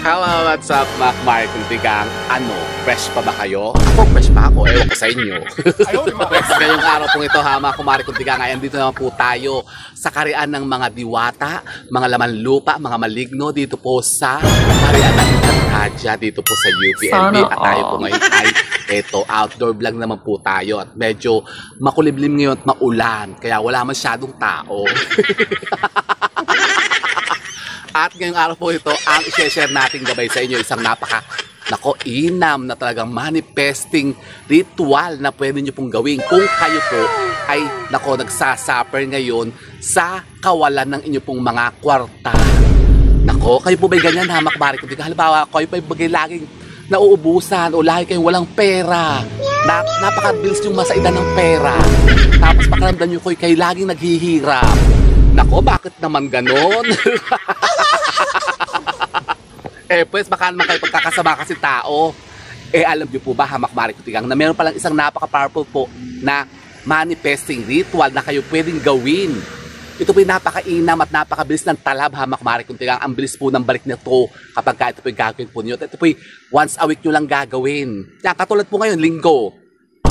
Hello, what's up, Mark Kuntigang? Ano, fresh pa ba kayo? Ako, fresh pa ako. Ewan ko sa inyo. Fresh ngayong araw pong ito, ha, mga Mark Kuntigang. Ngayon dito naman po tayo sa karian ng mga diwata, mga laman lupa, mga maligno dito po sa karian ng Radya dito po sa UPLB. At tayo po ngayon ay eto, outdoor vlog naman po tayo. At medyo makuliblim ngayon at maulan. Kaya wala masyadong tao. At ngayong araw po ito, ang i-share natin gabay sa inyo isang inam na talagang manifesting ritual na pwede nyo pong gawin kung kayo po ay nagsasuffer ngayon sa kawalan ng inyo pong mga kwarta. Kayo po ba'y ganyan, ha, Makbari? Kung halimbawa, kayo ba'y bagay laging nauubusan o lagi kayong walang pera, napakabilis yung masaidan ng pera, tapos pakiramdam nyo kayo laging naghihirap. Bakit naman ganon? Pues baka naman kayo pagkakasama kasi tao. Alam niyo po ba, Makbari Kuntigang, na meron palang isang napaka-powerful po na manifesting ritual na kayo pwedeng gawin. Ito po yung napaka-inam at napakabilis ng talab, Makbari Kuntigang. Ang bilis po ng balik nito kapag ito po yung gagawin po niyo. Ito po yung once a week nyo lang gagawin. Yan, katulad po ngayon, linggo.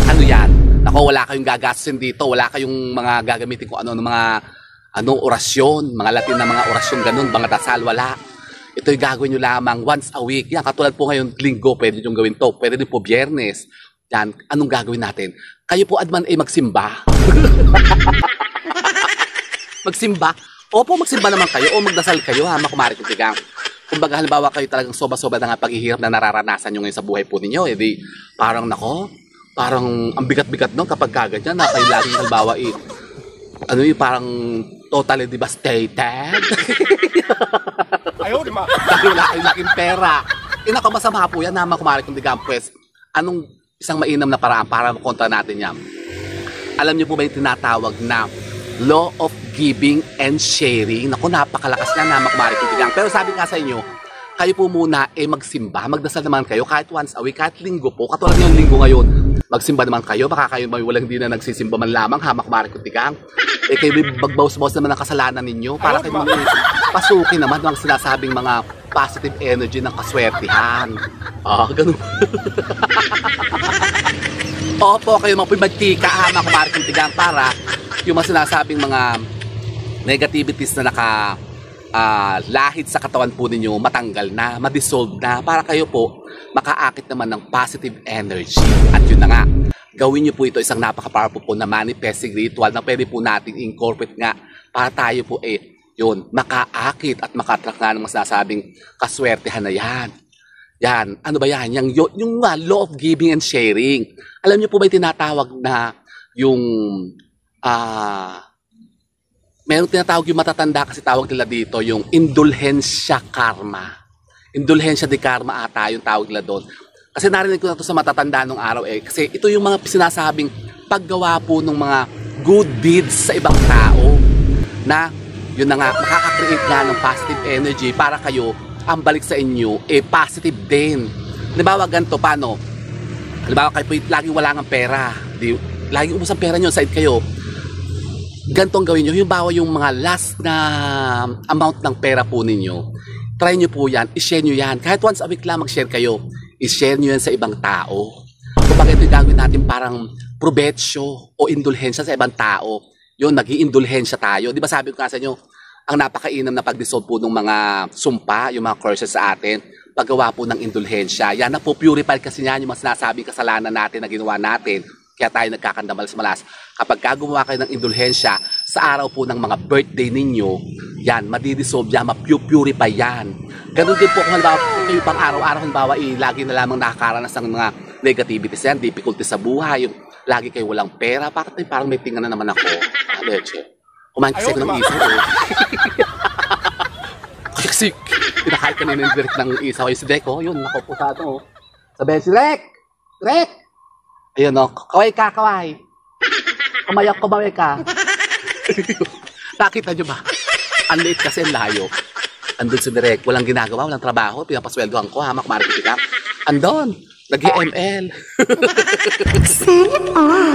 Ano yan? Wala kayong gagastusin dito. Wala kayong mga gagamitin kung ano ng mga orasyon, mga Latin na mga orasyon ganun, mga dasal, wala. Ito'y gagawin nyo lamang once a week. Yan, katulad po ngayon, linggo, pwede nyo gawin to. Pwede din po biyernes. Yan, anong gagawin natin? Kayo po, adman, magsimba. Magsimba? Opo, magsimba naman kayo o magdasal kayo, ha, Makbari Kuntigang. Kung baga, halimbawa kayo talagang soba-soba na nga paghihirap na nararanasan nyo ngayon sa buhay po ninyo, edi parang parang ang bigat-bigat nun kapag kaganyan na kayo laging halimbawa parang totally devastated. Ayaw, di ba? Dahil wala kayong laking pera. Masama po yan, Makbari Kuntigang. Pues, anong isang mainam na paraan para makontra natin yan? Alam niyo po ba yung tinatawag na law of giving and sharing? Napakalakas niya, Makbari Kuntigang. Pero sabi nga sa inyo, kayo po muna magsimba, magdasal naman kayo kahit once a week, kahit linggo po. Katulad yung linggo ngayon, magsimba naman kayo. Baka kayo walang hindi na nagsisimba man lamang, Makbari Kuntigang. Kayo magbawas-bawas naman ng kasalanan ninyo para kayo pasukin naman ng sinasabing mga positive energy ng kaswertihan. Ganun. Opo, kayo magpimagtika, Makbari Kuntigang, para yung mga sinasabing mga negativities na lahit sa katawan po ninyo matanggal na, madissolve na, para kayo po makaakit naman ng positive energy. At yun na nga, gawin nyo po ito isang napaka-powerful po na manifesting ritual na pwede po natin incorporate nga para tayo po makaakit at makatrack nga ng masasabing kaswertehan na yan. Yan, ano ba yan? Yung law of giving and sharing. Alam nyo po ba yung tinatawag na yung meron tinatawag yung matatanda kasi tawag nila dito yung indulhensya karma. Indulhensya de karma ata yung tawag nila doon. Kasi narinig ko na ito sa matatanda nung araw kasi ito yung mga sinasabing paggawa po ng mga good deeds sa ibang tao na yun na nga, makaka-create nga ng positive energy para kayo, ang balik sa inyo, positive din. Halimbawa ganito, paano? Halimbawa kayo po laging wala ng pera. Laging ubos ang pera nyo, side kayo. Ganito ang gawin nyo. Yung mga last na amount ng pera po ninyo, try nyo po yan, i-share nyo yan. Kahit once a week lang mag-share kayo, i-share nyo yan sa ibang tao. Kung bakit ito gagawin natin parang probetsyo o indulhensya sa ibang tao, yun, nag-iindulhensya tayo. Di ba sabi ko nga sa inyo, ang napakainam na pag-dissolve po ng mga sumpa, yung mga curses sa atin, paggawa po ng indulhensya. Yan, napupurify kasi yan yung mga sinasabing kasalanan natin na ginawa natin. Kaya tayo nagkakandamal-malas. Kapag gumawa kayo ng indulhensya sa araw po ng mga birthday ninyo, yan, madidissolve yan, mapupurify yan. Ganun din po kung halimbawa kayo pang araw-araw, halimbawa, lagi na lamang nakakaranas ng mga negativities yan, difficulty sa buhay, yung lagi kayo walang pera, parang may tingnan na naman ako. Leche. Kumain kasi ako ng isaw. Kasi pinakain ka na direct ng isaw. Si Deco, yun, nakapusado. Sabihin si Rek! Rek! Ayun o, kaway ka, kaway. Kumaway ka. Nakita nyo ba? Ang late kasi ang layo. Andun si Direk, walang ginagawa, walang trabaho. Pinapasweldohan ko, Makbari Kuntigang. Andun, nag-ML.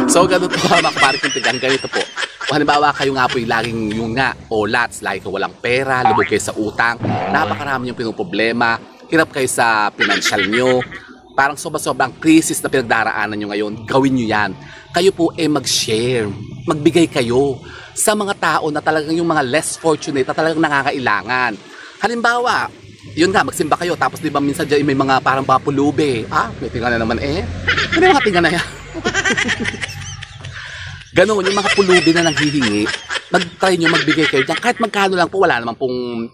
So, ganun po, Makbari Kuntigang. Ganito po. Kung halimbawa kayo nga po yung laging yung nga, o lats, lagi ka walang pera, lubog kayo sa utang, napakarami yung pinoproblema, hirap kayo sa financial nyo, parang sobrang crisis na pinagdaraanan nyo ngayon, gawin nyo yan. Kayo po mag-share, magbigay kayo sa mga tao na talagang yung mga less fortunate na talagang nangangailangan. Halimbawa, yun nga, magsimba kayo, tapos di ba minsan dyan may mga parang papulubi. May tinga na naman Ano yung mga tinga na yan? Ganon, yung mga pulubi na nanghihingi, mag-try nyo, magbigay kayo dyan. Kahit magkano lang po, wala naman pong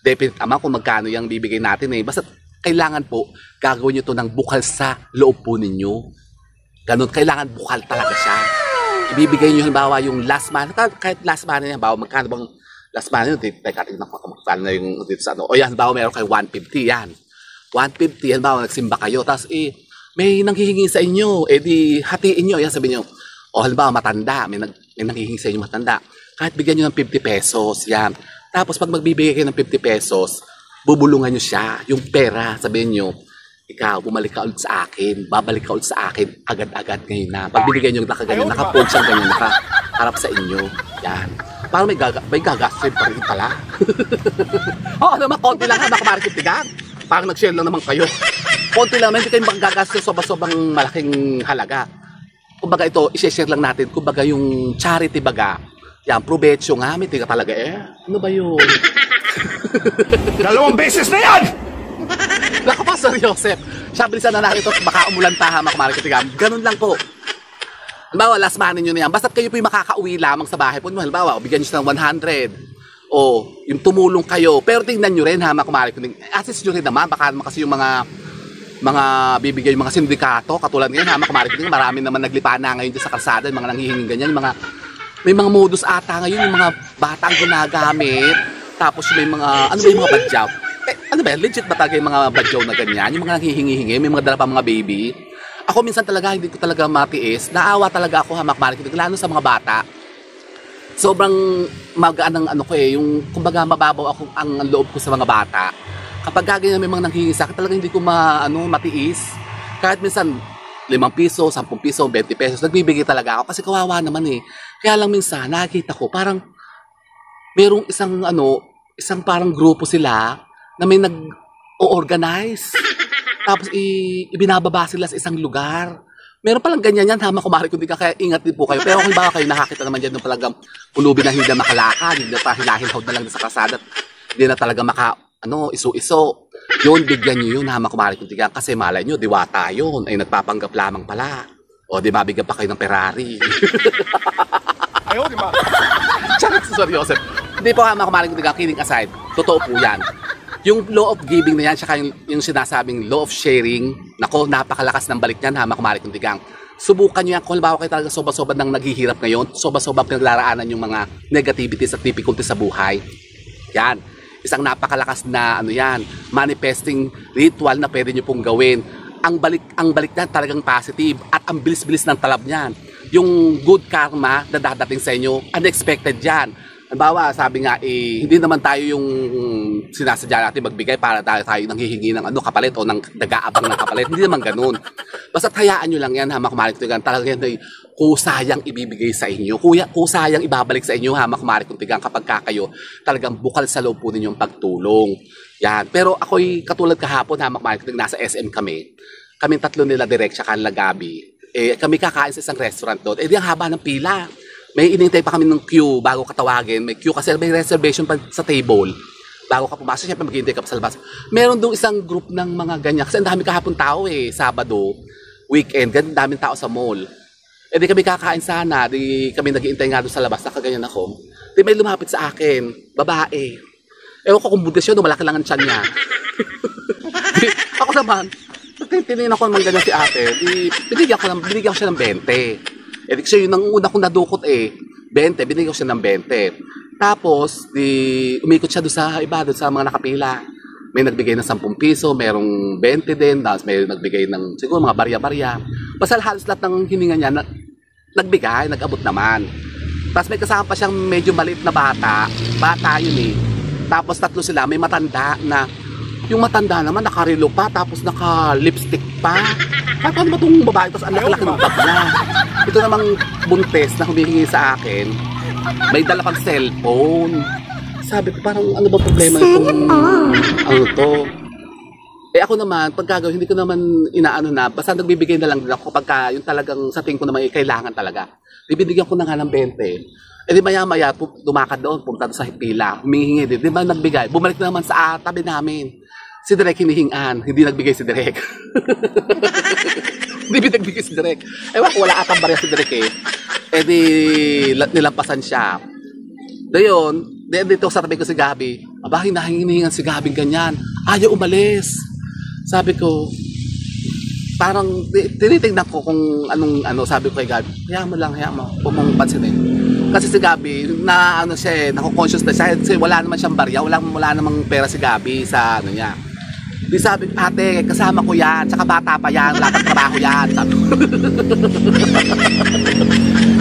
definite amount kung magkano yung bibigay natin Basta kailangan po, gagawin nyo to ng bukal sa loob po ninyo. Ganon, kailangan bukal talaga siya. Ibibigay nyo halimbawa yung last money, kahit last money niya, bawa magkano bang last money nyo, teka, tignan ko magkano na yung dito sa ano. O yan, bawa meron kayo 150 yan. 150, yan bawa nagsimba kayo, tapos may nanghihingi sa inyo, di hatiin nyo, yan sabihin nyo. O halimbawa matanda, may nanghihingi sa inyo matanda. Kahit bigyan nyo ng 50 pesos, yan. Tapos pag magbibigay kayo ng 50 pesos, bubulungan nyo siya, yung pera, sabihin nyo, ikaw, bumalik ka ulit sa akin, babalik ka ulit sa akin, agad-agad ngayon na. Pag binigay nyo nakaganyan, nakapold siyang ganyan, nakaharap sa inyo. Yan. Parang may gagastin pa rin pala. Oo naman, konti lang ha, Marikintigan. Parang nag-share lang naman kayo. Konti lang, hindi kayo magagastin sobrang malaking halaga. Kumbaga ito, i-share lang natin, kumbaga yung charity baga. Yan, probetsyo nga, may tiga talaga Ano ba yun? 2 beses na yan! Naku pa, Sir Joseph. Siya, bilisan na natin ito. Baka umulan taha, Marikintigan. Ganun lang po. Halimbawa, last money nyo na yan. Basta't kayo po yung makakauwi lamang sa bahay po. Halimbawa, bigyan nyo siya ng 100. O, yung tumulong kayo. Pero tingnan nyo rin, Marikintigan. Assist nyo rin naman. Baka naman kasi yung mga bibigay yung mga sindikato. Katulad ngayon, Marikintigan. Marami naman naglipa na ngayon sa kalsada. Yung mga nanghihinging ganyan. May mga modus ata ngayon. Yung mga batang ginagamit. Tapos may mga, ano ba yung mga badyaw? Ano ba, legit ba talaga yung mga badyaw na ganyan? Yung mga nanghihingi-hingi, may mga dala pa mga baby. Ako minsan talaga, hindi ko talaga matiis. Naawa talaga ako, Marikintigan, lalo sa mga bata. Sobrang magaan ng yung kumbaga mababaw ako ang loob ko sa mga bata. Kapag ganyan may mga nanghihingi sa akin, talaga hindi ko matiis. Kahit minsan, 5 piso, 10 piso, 20 pesos, nagbibigay talaga ako kasi kawawa naman Kaya lang minsan, nakikita ko, parang merong isang parang grupo sila na may nag-o-organize. Tapos ibinababa sila sa isang lugar. Meron palang ganyan yan, Marikintigan, kaya ingat din po kayo. Pero kung baka kayo nakakita naman dyan ng talagang pulubi na hindi na makalakad, hindi na pa hilahilhaw na lang sa kasada, hindi na talaga iso-iso. Yun, bigyan nyo yun, Marikintigan, kasi malay nyo, diwata yun, ay nagpapanggap lamang pala. O di mabigyan pa kayo ng Ferrari. Ayaw, di ba? Charot, Sir Joseph. Hindi po, Marikintigan, kidding aside, totoo po yan. Yung law of giving na yan, saka yung sinasabing law of sharing, nako, napakalakas ng balik niyan, Marikintigan. Subukan nyo yan, kung halimbawa kayo talaga soba-soba nang naghihirap ngayon, soba-soba pinaglaraanan yung mga negativities at difficulties sa buhay. Yan. Isang napakalakas na, manifesting ritual na pwede nyo pong gawin. Ang balik niyan talagang positive at ang bilis-bilis ng talab niyan. Yung good karma na dadating sa inyo, unexpected yan. Halimbawa, sabi nga, hindi naman tayo yung sinasadya natin magbigay para tayo nanghihingi ng kapalit o ng nag-aabang ng kapalit. Hindi naman ganun. Basta hayaan nyo lang yan, Marikintigan. Talagang kusayang ibibigay sa inyo. Kusayang ibabalik sa inyo, Marikintigan, kapag kayo talagang bukal sa loob po ninyong pagtulong. Yan. Pero ako'y katulad kahapon, Marikintigan, nasa SM kami. Kaming tatlo nila direct siya kanila Gabi. Kami kakain sa isang restaurant doon. Di ang haba ng pila. May inintay pa kami ng queue bago katawagin. May queue kasi may reservation pa sa table. Bago ka pumasok, syempre maghihintay ka pa sa labas. Meron doon isang group ng mga ganyan. Kasi ang dami kahapon tao Sabado, weekend, ganyan daming tao sa mall. Di kami kakain sana. Di kami naghihintay nga doon sa labas. Nakaganyan ako. Di may lumapit sa akin. Babae. Ewan ko kung buntis yun, malaki lang ang tiyan niya. Ako naman, tinignan ako naman ganyan si ate. Binigyan ko siya ng 20. Kasi yun ang una kong nadukot 20, binigyan ko siya ng 20. Tapos, umikot siya doon sa iba, doon sa mga nakapila. May nagbigay ng 10 piso, merong 20 din, tapos may nagbigay ng siguro mga barya-barya. Basta halos lahat ng hininga niya, nagbigay, nag-abot naman. Tapos may kasama pa siyang medyo maliit na bata yun Tapos 3 sila, may matanda na, yung matanda naman nakarelo pa, tapos naka-lipstick pa. Paano ba itong babae? Tapos ang laki-laki ng bag niya. Ito namang buntes na humihingi sa akin, may dala pang cellphone. Sabi ko, parang ano ba problema itong to? Eh ako naman, pag gagawin, hindi ko naman inaano na, basta nagbibigay na lang din ako kapag yung talagang sa tingin ko naman kailangan talaga. Bibigyan ko na nga ng 20. Eh di maya-maya, dumakad doon, punta sa pila, humihingi din. Di ba nagbigay? Bumalik na naman sa tabi namin. Si Direk hinihingan, hindi nagbigay si Direk. Hindi nagbigay si Direk. Ewan ko, wala atang barya si Direk eh. Eh di, nilampasan siya. Dayon, dito sa tabi ko si Gabi, aba, hinahingan si Gabi ganyan. Ayaw umalis. Sabi ko, parang tinitingnan ko kung sabi ko kay Gabi, hayaan mo, huwag mong pansinin. Kasi si Gabi, siya nako-conscious na siya, kasi wala naman siyang barya, wala namang pera si Gabi sa niya. Di sabi, ate, kasama ko yan, tsaka bata pa yan, wala pang trabaho yan.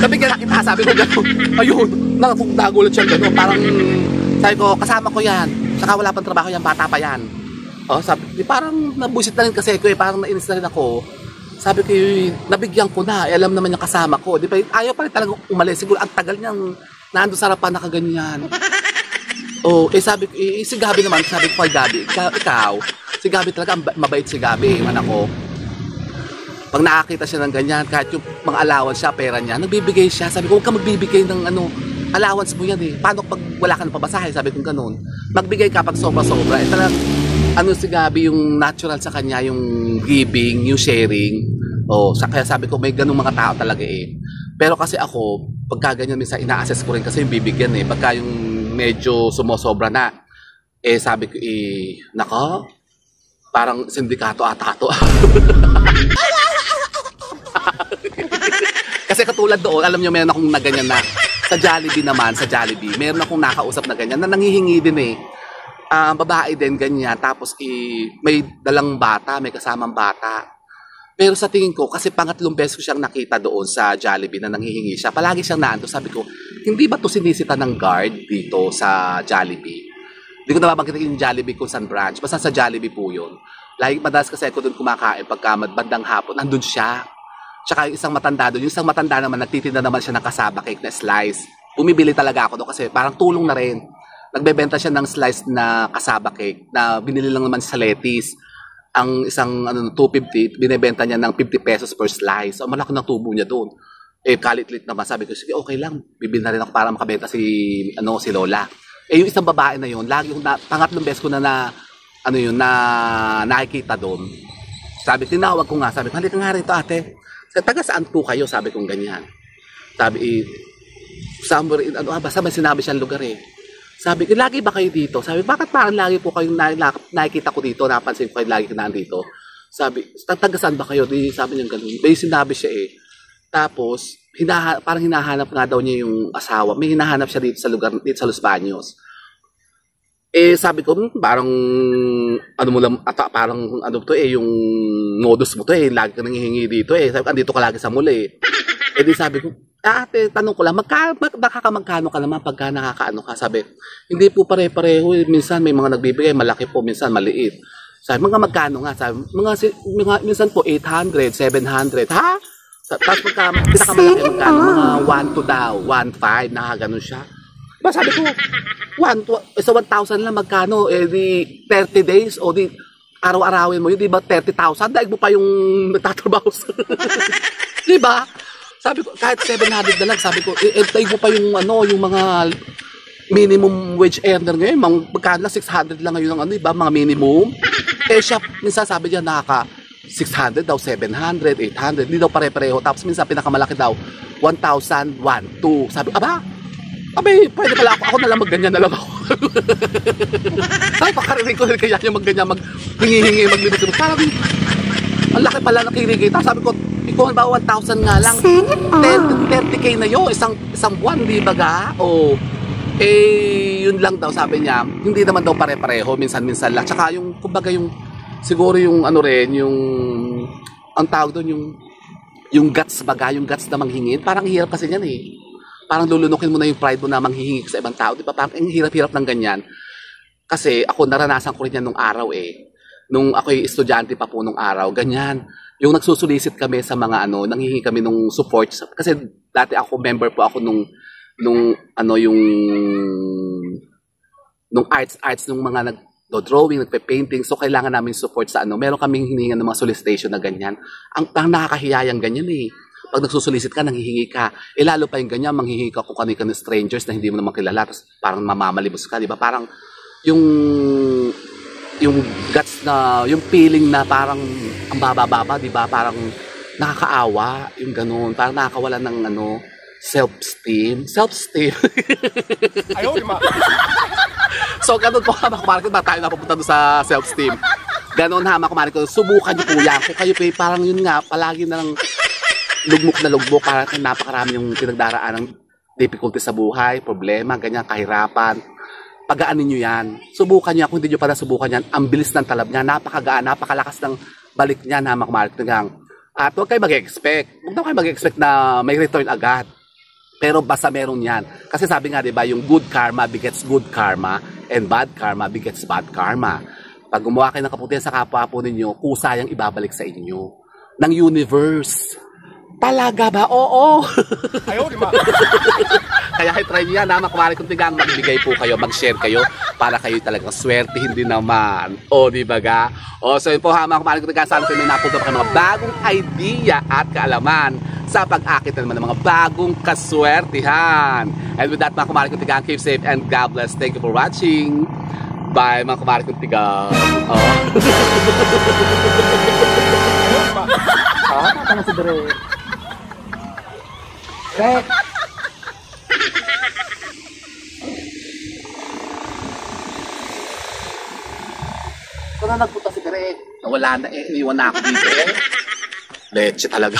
Sabi ko, sabi ko gano'n, ayun, nagulat siya gano'n, parang, sabi ko, kasama ko yan, tsaka wala pang trabaho yan, bata pa yan. Oh, sabi, parang nabusit na rin kasi ko parang nainis na rin ako. Sabi ko, nabigyan ko na, alam naman yung kasama ko. Di ba, ayaw pa rin talaga umalis. Siguro ang tagal niyang nandun sa harapan nakaganyan. Oh, sabi ko, si Gabi naman, sabi ko kay Gabi, ikaw, si Gabi talaga, mabait si Gabi, man ako. Pag nakakita siya ng ganyan, kahit yung mga allowance siya, pera niya, nagbibigay siya. Sabi ko, huwag ka magbibigay ng allowance mo yan eh. Paano pag wala ka ng pabasahe? Sabi ko gano'n. Magbigay ka pag sobra-sobra. Talagang, si Gabi yung natural sa kanya, yung giving, yung sharing. Kaya sabi ko, may ganung mga tao talaga eh. Pero kasi ako, pagka ganyan, minsan ina-assess ko rin kasi yung bibigyan eh. Pagka yung medyo sumosobra na, sabi ko nako, parang sindikato ata to. Kasi katulad doon, alam nyo, meron akong naganyan na, sa Jollibee, meron akong nakausap na ganyan, na nangihingi din eh. Babae din ganyan, tapos may dalang bata, may kasamang bata. Pero sa tingin ko, kasi pangatlong beses ko siyang nakita doon sa Jollibee na nanghihingi siya, palagi siyang naanto. Sabi ko, hindi ba to sinisita ng guard dito sa Jollibee? Hindi ko nababanggit yung Jollibee kung saan branch, basta sa Jollibee po yun. Madalas kasi ako doon kumakain pagka bandang hapon, nandun siya. Tsaka yung isang matanda doon, yung isang matanda naman, nagtitinda naman siya ng kasaba cake na slice. Bumibili talaga ako doon kasi parang tulong na rin. Nagbebenta siya ng slice na kasaba cake na binili lang naman sa lettuce. Ang isang 250, binebenta niya ng 50 pesos per slice. So, malaki ng tubo niya doon. Kalit-lit naman. Sabi ko, sige, okay lang. Bibili na rin ako para makabenta si Lola. Yung isang babae na yun, lagi pangatlong beses ko na nakikita doon. Sabi, tinawag ko nga. Sabi ko, halika nga rito ate. Taga saan po kayo? Sabi kong ganyan. Sabi, somewhere, basta may sinabi siyang lugar eh. Sabi ko, lagi ba kayo dito? Sabi, bakit parang lagi po kayong nakikita ko dito, napansin ko kayo lagi nandito? Sabi, taga saan ba kayo? Sabi niya gano'n. May sinabi siya eh. Tapos, parang hinahanap nga daw niya yung asawa. May hinahanap siya dito sa lugar, dito sa Los Baños. Sabi ko, parang, yung modus mo to eh. Lagi ka nanghihingi dito eh. Sabi ko, andito ka lagi sa mall eh. Di sabi ko, ate, tanong ko lang, magkano ka naman pagka nakakaano ka? Sabi, hindi po pare-pareho. Minsan may mga nagbibigay, malaki po, minsan maliit. Sabi, magkano nga? Sabi, minsan po 800, 700. Ha? Tapos pinakamalaki magkano? Mga 1 to daw, 1.5, nakaganon siya. Ba, sabi ko, 1,000 lang magkano? Di 30 days o di araw-arawin mo yun, di ba 30,000? Daig mo pa yung nagtatrabaho sa... Di ba? Sabi ko, kahit 700 na lang, sabi ko, daig mo pa yung yung mga minimum wage earner ngayon, magkano lang 600 lang ngayon ang diba, mga minimum. Siya, minsan sabi niya, 600 daw, 700, 800, hindi daw pare-pareho. Tapos minsan pinakamalaki daw, 1,000, 1,200. Sabi, pwede pala ako na lang magganyan na lang ako. Sabi, pakarinig ko rin kaya yung magganyan, maghingi-hingi, maglibot. Parang, ang laki pala ng kinikita. Sabi ko, kung ba 1,000 nga lang, 30K na yun, isang buwan, di ba ga? Yun lang daw, sabi niya, hindi naman daw pare-pareho, minsan-minsan lang. Tsaka yung, kumbaga yung, siguro yung yung, ang tawag doon, yung guts baga, yung guts na manghingin, parang hirap kasi yan eh. Parang lulunukin mo na yung pride mo na manghihingi sa ibang tao, di ba? Parang ang hirap-hirap ng ganyan. Kasi ako, naranasan ko rin yan nung araw eh. Nung ako'y estudyante pa po nung araw, ganyan. Yung nagsusulisit kami sa mga nanghihingi kami nung support. Kasi dati ako, member po ako nung arts nung mga nagdo-drawing, nagpe-painting. So, kailangan namin support sa ano. Meron kaming hiningan ng mga solicitation na ganyan. Ang nakakahiyayang ganyan eh. Pag nagsusulisit ka, nanghihingi ka. Lalo pa yung ganyan, manghihingi ka kung kanina strangers na hindi mo naman kilala. Tapos parang mamamalimos ka, di ba? Parang yung guts na, yung feeling na parang ang baba-baba, di ba? Parang nakakaawa, yung ganun. Parang nakakawala ng ano, self-esteem. Self-esteem. Ayaw, di ba? So, ganun po, Hama Kumarikot, ba tayo napupunta doon sa self-esteem. Ganun, Hama Kumarikot, subukan niyo po yan. Kung kayo parang yun nga, palagi na lang lugmok na lugmok, parang napakarami yung pinagdaraan ng difficulty sa buhay, problema, ganyan, kahirapan. Pagaanin nyo yan. Subukan nyo yan. Kung hindi nyo pa nasubukan yan, ang bilis ng talab niya, napakagaan, napakalakas ng balik niya, Hama Kumarikot. At huwag kayo mag-expect. Huwag na kayo mag-expect na may return agad. Pero basta meron yan. Kasi sabi nga, diba, yung good karma begets good karma and bad karma begets bad karma. Pag gumawa kayo ng kabutihan sa kapwa po ninyo, kusayang ibabalik sa inyo ng universe. Talaga ba? Oo. Ayaw, di ba? Kaya try niyo yan, Hama Kumarikot, magbigay po kayo, mag-share kayo para kayo talagang swerte, hindi naman. O, di ba ga? O, so yun po, Hama Kumarikot, sana sa inyo napunta pa kayo mga bagong idea at kaalaman sa pag-akit naman ng mga bagong kaswertihan. And with that, mga Kumarikot, keep safe and God bless. Thank you for watching. Bye, mga Kumarikot. Oh. Tama si Dre. Rek! Kung na nagpunta si Direk, nawala na eh, iniwan na ako dito eh. Leche talaga.